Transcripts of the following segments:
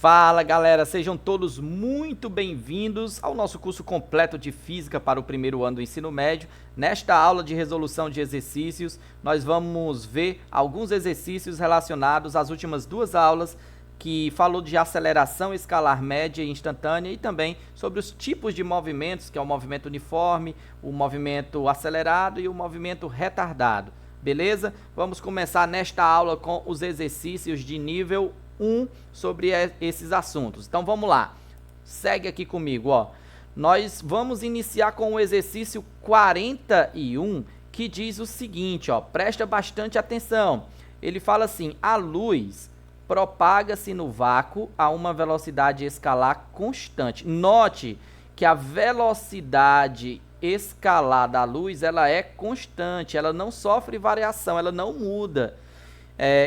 Fala galera, sejam todos muito bem-vindos ao nosso curso completo de Física para o primeiro ano do ensino médio. Nesta aula de resolução de exercícios, nós vamos ver alguns exercícios relacionados às últimas duas aulas que falou de aceleração escalar média e instantânea e também sobre os tipos de movimentos, que é o movimento uniforme, o movimento acelerado e o movimento retardado. Beleza? Vamos começar nesta aula com os exercícios de nível 1 sobre esses assuntos. Então vamos lá, segue aqui comigo, ó. Nós vamos iniciar com o exercício 41, que diz o seguinte, ó, presta bastante atenção. Ele fala assim: a luz propaga-se no vácuo a uma velocidade escalar constante. Note que a velocidade escalar da luz, ela é constante, ela não sofre variação, ela não muda.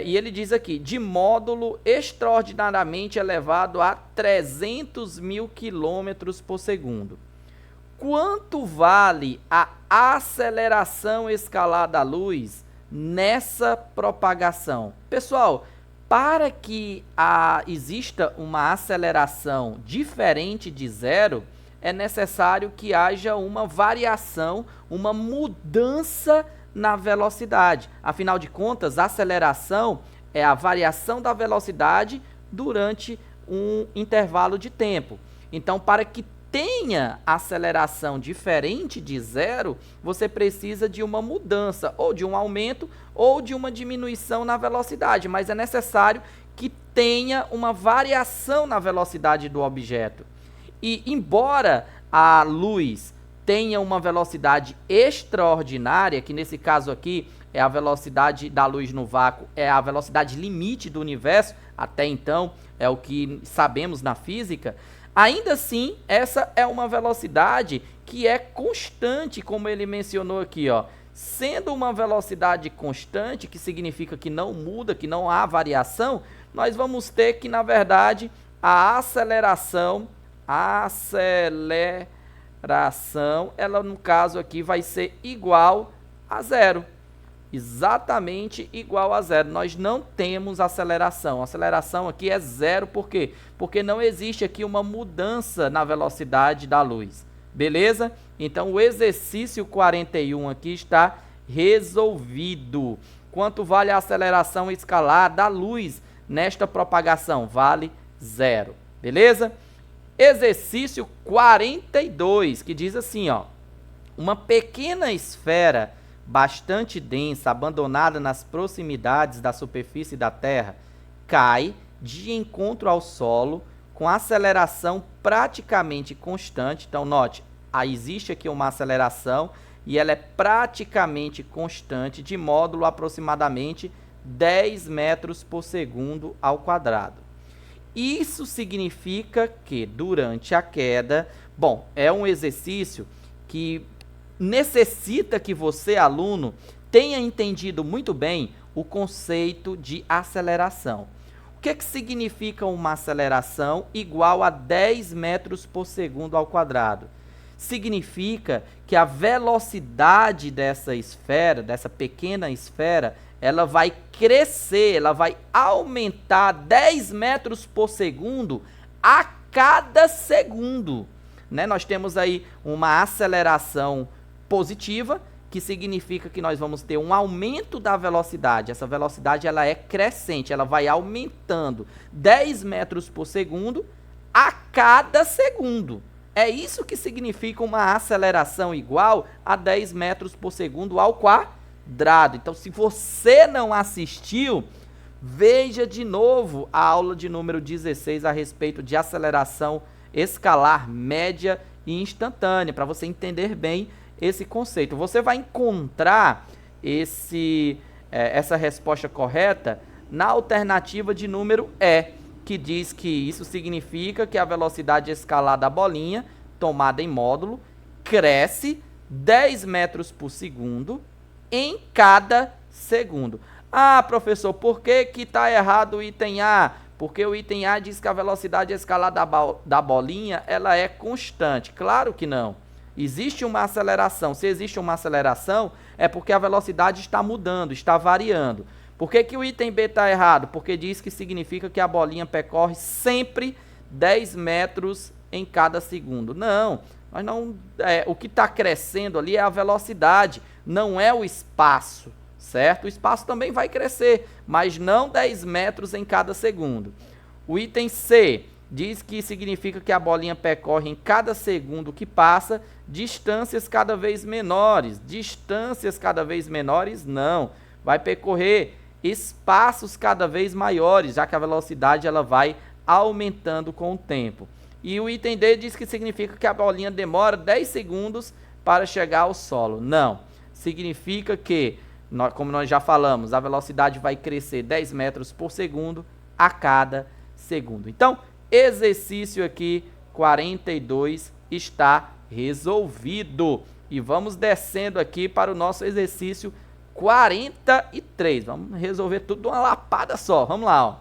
E ele diz aqui, de módulo extraordinariamente elevado a 300 mil quilômetros por segundo. Quanto vale a aceleração escalar da luz nessa propagação? Pessoal, para que exista uma aceleração diferente de zero, é necessário que haja uma variação, uma mudança na velocidade. Afinal de contas, a aceleração é a variação da velocidade durante um intervalo de tempo. Então, para que tenha aceleração diferente de zero, você precisa de uma mudança, ou de um aumento, ou de uma diminuição na velocidade, mas é necessário que tenha uma variação na velocidade do objeto. E, embora a luz tenha uma velocidade extraordinária, que nesse caso aqui é a velocidade da luz no vácuo, é a velocidade limite do universo, até então é o que sabemos na física, ainda assim essa é uma velocidade que é constante, como ele mencionou aqui, ó. Sendo uma velocidade constante, que significa que não muda, que não há variação, nós vamos ter que, na verdade, a aceleração, ela no caso aqui vai ser igual a zero. Exatamente igual a zero. Nós não temos aceleração. A aceleração aqui é zero, por quê? Porque não existe aqui uma mudança na velocidade da luz. Beleza? Então o exercício 41 aqui está resolvido. Quanto vale a aceleração escalar da luz nesta propagação? Vale zero. Beleza? Exercício 42, que diz assim, ó, uma pequena esfera bastante densa, abandonada nas proximidades da superfície da Terra, cai de encontro ao solo com aceleração praticamente constante. Então, note, existe aqui uma aceleração e ela é praticamente constante, de módulo aproximadamente 10 metros por segundo ao quadrado. Isso significa que durante a queda, bom, é um exercício que necessita que você, aluno, tenha entendido muito bem o conceito de aceleração. O que significa uma aceleração igual a 10 metros por segundo ao quadrado? Significa que a velocidade dessa esfera, dessa pequena esfera, ela vai crescer, ela vai aumentar 10 metros por segundo a cada segundo. Né? Nós temos aí uma aceleração positiva, que significa que nós vamos ter um aumento da velocidade. Essa velocidade ela é crescente, ela vai aumentando 10 metros por segundo a cada segundo. É isso que significa uma aceleração igual a 10 metros por segundo ao quadrado. Então, se você não assistiu, veja de novo a aula de número 16 a respeito de aceleração escalar média e instantânea, para você entender bem esse conceito. Você vai encontrar essa resposta correta na alternativa de número E, que diz que isso significa que a velocidade escalar da bolinha, tomada em módulo, cresce 10 metros por segundo em cada segundo. Ah, professor, por que está errado o item A? Porque o item A diz que a velocidade escalar da bolinha ela é constante. Claro que não. Existe uma aceleração. Se existe uma aceleração, é porque a velocidade está mudando, está variando. Por que que o item B está errado? Porque diz que significa que a bolinha percorre sempre 10 metros em cada segundo. Não, mas não, o que está crescendo ali é a velocidade, não é o espaço, certo? O espaço também vai crescer, mas não 10 metros em cada segundo. O item C diz que significa que a bolinha percorre em cada segundo que passa distâncias cada vez menores. Distâncias cada vez menores, não. Vai percorrer espaços cada vez maiores, já que a velocidade ela vai aumentando com o tempo. E o item D diz que significa que a bolinha demora 10 segundos para chegar ao solo. Não. Significa que, como nós já falamos, a velocidade vai crescer 10 metros por segundo a cada segundo. Então, exercício aqui 42 está resolvido. E vamos descendo aqui para o nosso exercício 43. Vamos resolver tudo de uma lapada só. Vamos lá, ó.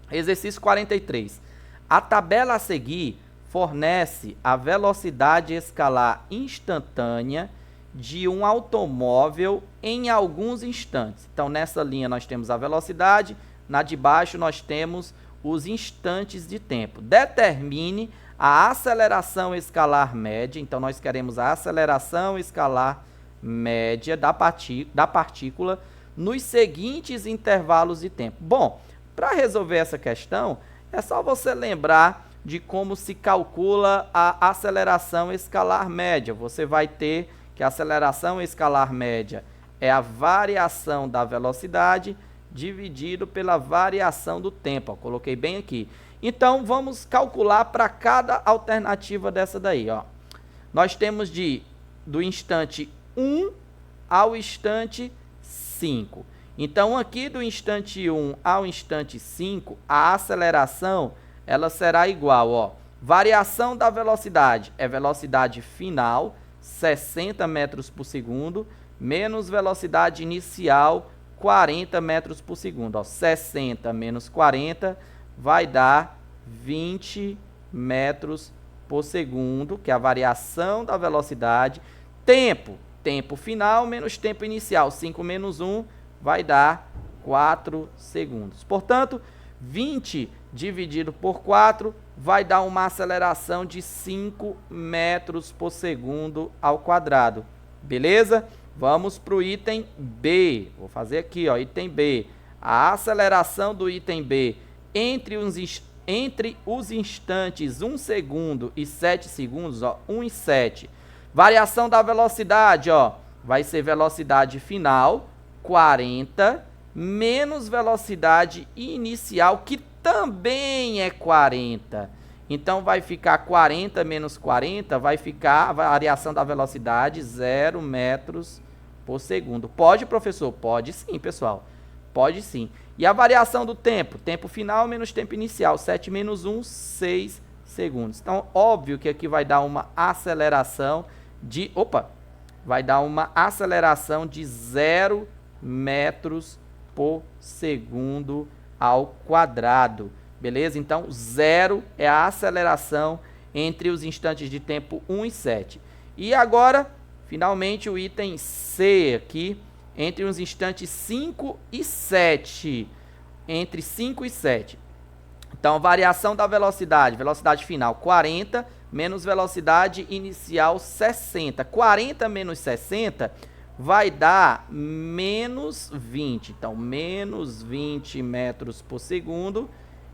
Exercício 43. A tabela a seguir fornece a velocidade escalar instantânea de um automóvel em alguns instantes. Então, nessa linha nós temos a velocidade, na de baixo nós temos os instantes de tempo. Determine a aceleração escalar média. Então, nós queremos a aceleração escalar média da partícula nos seguintes intervalos de tempo. Bom, para resolver essa questão, é só você lembrar de como se calcula a aceleração escalar média. Você vai ter que a aceleração escalar média é a variação da velocidade dividido pela variação do tempo. Ó, coloquei bem aqui. Então, vamos calcular para cada alternativa dessa daí. Ó. Nós temos do instante 1 ao instante 5. Então, aqui do instante 1 ao instante 5, a aceleração ela será igual, ó, variação da velocidade é velocidade final, 60 metros por segundo, menos velocidade inicial, 40 metros por segundo. Ó, 60 menos 40 vai dar 20 metros por segundo, que é a variação da velocidade. Tempo final menos tempo inicial, 5 menos 1 vai dar 4 segundos. Portanto, 20 dividido por 4 vai dar uma aceleração de 5 metros por segundo ao quadrado. Beleza? Vamos para o item B. Vou fazer aqui, ó, item B. A aceleração do item B entre os instantes 1 segundo e 7 segundos, ó, 1 e 7. Variação da velocidade, ó, vai ser velocidade final, 40, menos velocidade inicial, que também é 40. Então, vai ficar 40 menos 40, vai ficar a variação da velocidade 0 metros por segundo. Pode, professor? Pode sim, pessoal. Pode sim. E a variação do tempo? Tempo final menos tempo inicial. 7 menos 1, 6 segundos. Então, óbvio que aqui vai dar uma aceleração de... vai dar uma aceleração de 0 metros por segundo ao quadrado. Beleza? Então, 0 é a aceleração entre os instantes de tempo 1 e 7. E agora, finalmente, o item C aqui, entre os instantes 5 e 7. Entre 5 e 7. Então, variação da velocidade final 40, menos velocidade inicial 60. 40 menos 60 vai dar menos 20. Então, menos 20 metros por segundo,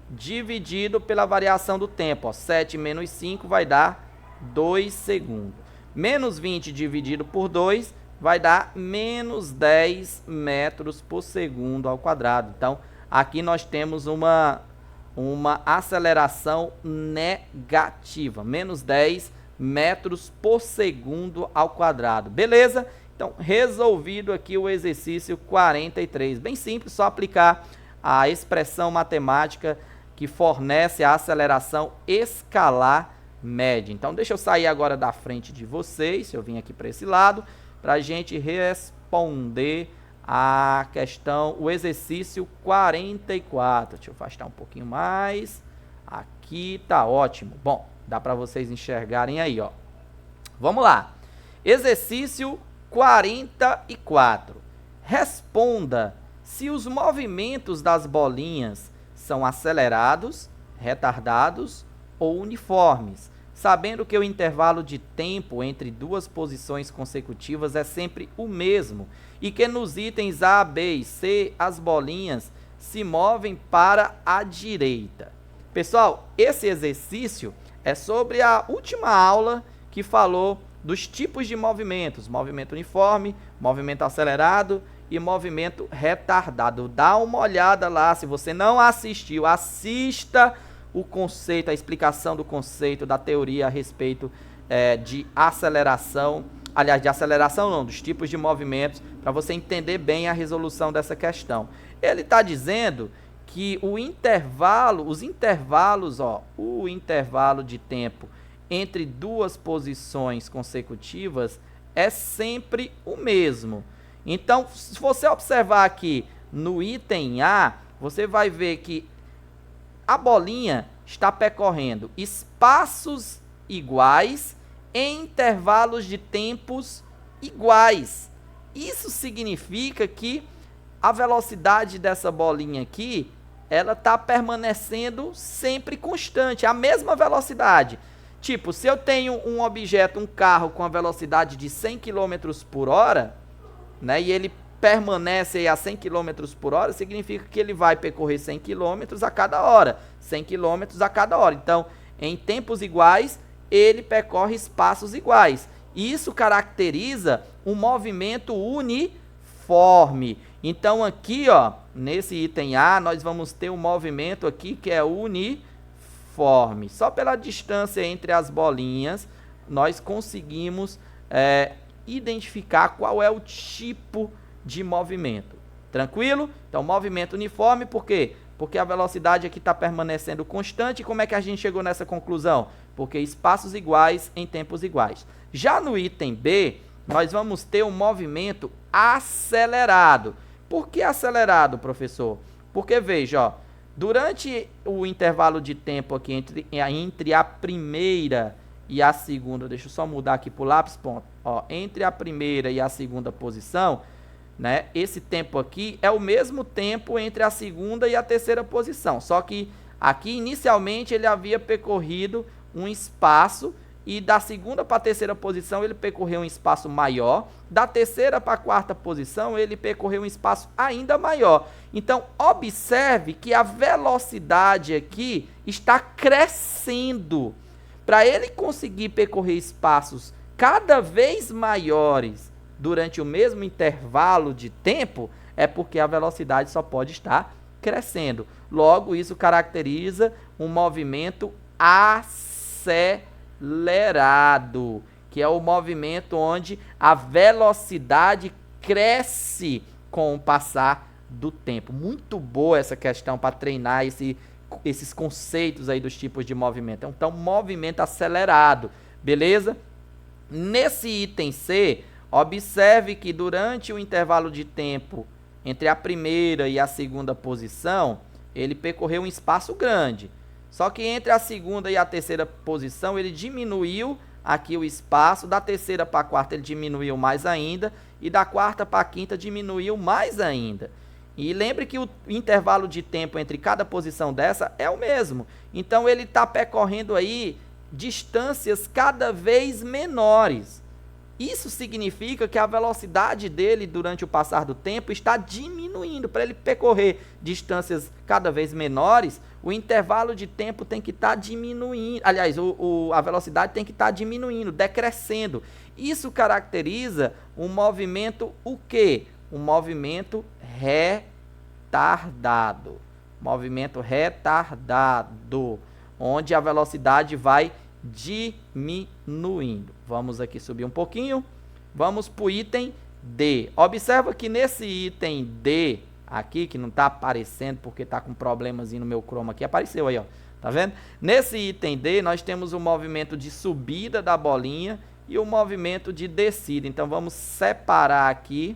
dividido pela variação do tempo. Ó, 7 menos 5 vai dar 2 segundos. Menos 20 dividido por 2 vai dar menos 10 metros por segundo ao quadrado. Então, aqui nós temos uma aceleração negativa. Menos 10 metros por segundo ao quadrado. Beleza? Então, resolvido aqui o exercício 43. Bem simples, só aplicar a expressão matemática que fornece a aceleração escalar média. Então, deixa eu sair agora da frente de vocês, eu vim aqui para esse lado, para a gente responder a questão, o exercício 44. Deixa eu afastar um pouquinho mais. Aqui tá ótimo. Bom, dá para vocês enxergarem aí, ó. Vamos lá. Exercício 44. Responda se os movimentos das bolinhas são acelerados, retardados ou uniformes, sabendo que o intervalo de tempo entre duas posições consecutivas é sempre o mesmo e que nos itens A, B e C as bolinhas se movem para a direita. Pessoal, esse exercício é sobre a última aula que falou dos tipos de movimentos: movimento uniforme, movimento acelerado e movimento retardado. Dá uma olhada lá, se você não assistiu, assista o conceito, a explicação do conceito, da teoria a respeito de aceleração, aliás, de aceleração não, dos tipos de movimentos, para você entender bem a resolução dessa questão. Ele está dizendo que o intervalo de tempo entre duas posições consecutivas é sempre o mesmo. Então, se você observar aqui no item A, você vai ver que a bolinha está percorrendo espaços iguais em intervalos de tempos iguais. Isso significa que a velocidade dessa bolinha aqui, ela está permanecendo sempre constante, a mesma velocidade. Tipo, se eu tenho um objeto, um carro com a velocidade de 100 km por hora, né, e ele permanece aí a 100 km por hora, significa que ele vai percorrer 100 km a cada hora, 100 km a cada hora. Então, em tempos iguais, ele percorre espaços iguais. Isso caracteriza um movimento uniforme. Então, aqui, ó, nesse item A, nós vamos ter um movimento aqui que é uniforme. Só pela distância entre as bolinhas, nós conseguimos identificar qual é o tipo de movimento. Tranquilo? Então, movimento uniforme, por quê? Porque a velocidade aqui está permanecendo constante. E como é que a gente chegou nessa conclusão? Porque espaços iguais em tempos iguais. Já no item B, nós vamos ter um movimento acelerado. Por que acelerado, professor? Porque, veja, ó, durante o intervalo de tempo aqui entre a primeira e a segunda, deixa eu só mudar aqui para o lápis, ponto. Ó, entre a primeira e a segunda posição, né, esse tempo aqui é o mesmo tempo entre a segunda e a terceira posição. Só que aqui, inicialmente, ele havia percorrido um espaço e da segunda para a terceira posição ele percorreu um espaço maior. Da terceira para a quarta posição ele percorreu um espaço ainda maior. Então, observe que a velocidade aqui está crescendo. Para ele conseguir percorrer espaços cada vez maiores durante o mesmo intervalo de tempo, é porque a velocidade só pode estar crescendo. Logo, isso caracteriza um movimento acelerado, que é o movimento onde a velocidade cresce com o passar do tempo. Muito boa essa questão para treinar esses conceitos aí dos tipos de movimento. Então, movimento acelerado, beleza? Nesse item C, observe que durante o intervalo de tempo entre a primeira e a segunda posição, ele percorreu um espaço grande. Só que entre a segunda e a terceira posição, ele diminuiu aqui o espaço. Da terceira para a quarta, ele diminuiu mais ainda. E da quarta para a quinta, diminuiu mais ainda. E lembre que o intervalo de tempo entre cada posição dessa é o mesmo. Então, ele está percorrendo aí distâncias cada vez menores. Isso significa que a velocidade dele durante o passar do tempo está diminuindo. Para ele percorrer distâncias cada vez menores, o intervalo de tempo tem que estar diminuindo. Aliás, a velocidade tem que estar diminuindo, decrescendo. Isso caracteriza um movimento o quê? Um movimento retardado. Movimento retardado, onde a velocidade vai diminuindo. Vamos aqui subir um pouquinho. Vamos para o item D. Observa que nesse item D aqui, que não está aparecendo porque está com problemazinho no meu chroma aqui, apareceu aí, ó. Tá vendo? Nesse item D, nós temos o movimento de subida da bolinha e o movimento de descida. Então, vamos separar aqui,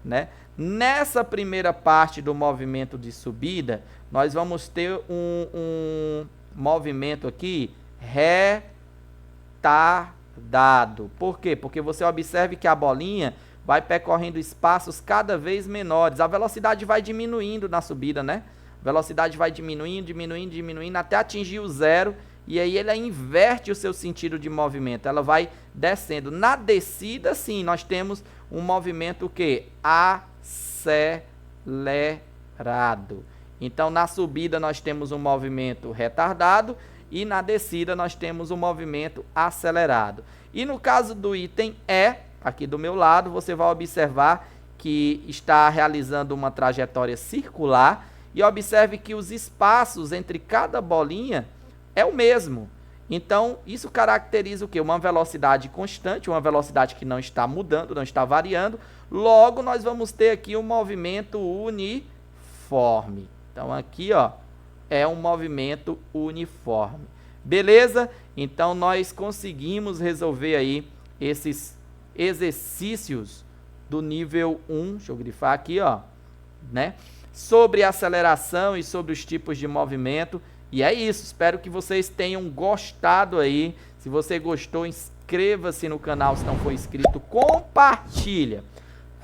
né? Nessa primeira parte do movimento de subida, nós vamos ter um movimento aqui retardado. Por quê? Porque você observe que a bolinha vai percorrendo espaços cada vez menores. A velocidade vai diminuindo na subida, né? A velocidade vai diminuindo, diminuindo, diminuindo, até atingir o zero. E aí ela inverte o seu sentido de movimento. Ela vai descendo. Na descida, sim, nós temos um movimento o quê? Acelerado. Então, na subida nós temos um movimento retardado e na descida nós temos um movimento acelerado. E no caso do item E, aqui do meu lado, você vai observar que está realizando uma trajetória circular e observe que os espaços entre cada bolinha é o mesmo. Então, isso caracteriza o quê? Uma velocidade constante, uma velocidade que não está mudando, não está variando. Logo, nós vamos ter aqui um movimento uniforme. Então, aqui, ó, é um movimento uniforme. Beleza? Então, nós conseguimos resolver aí esses exercícios do nível 1. Deixa eu grifar aqui, ó, né? Sobre aceleração e sobre os tipos de movimento. E é isso, espero que vocês tenham gostado aí. Se você gostou, inscreva-se no canal se não for inscrito, compartilha.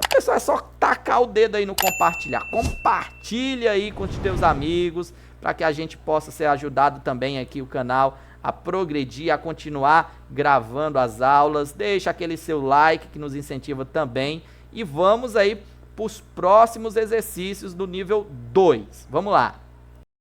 Pessoal, é só tacar o dedo aí no compartilhar. Compartilha aí com os teus amigos, para que a gente possa ser ajudado também aqui o canal a progredir, a continuar gravando as aulas. Deixa aquele seu like que nos incentiva também. E vamos aí para os próximos exercícios do nível 2. Vamos lá.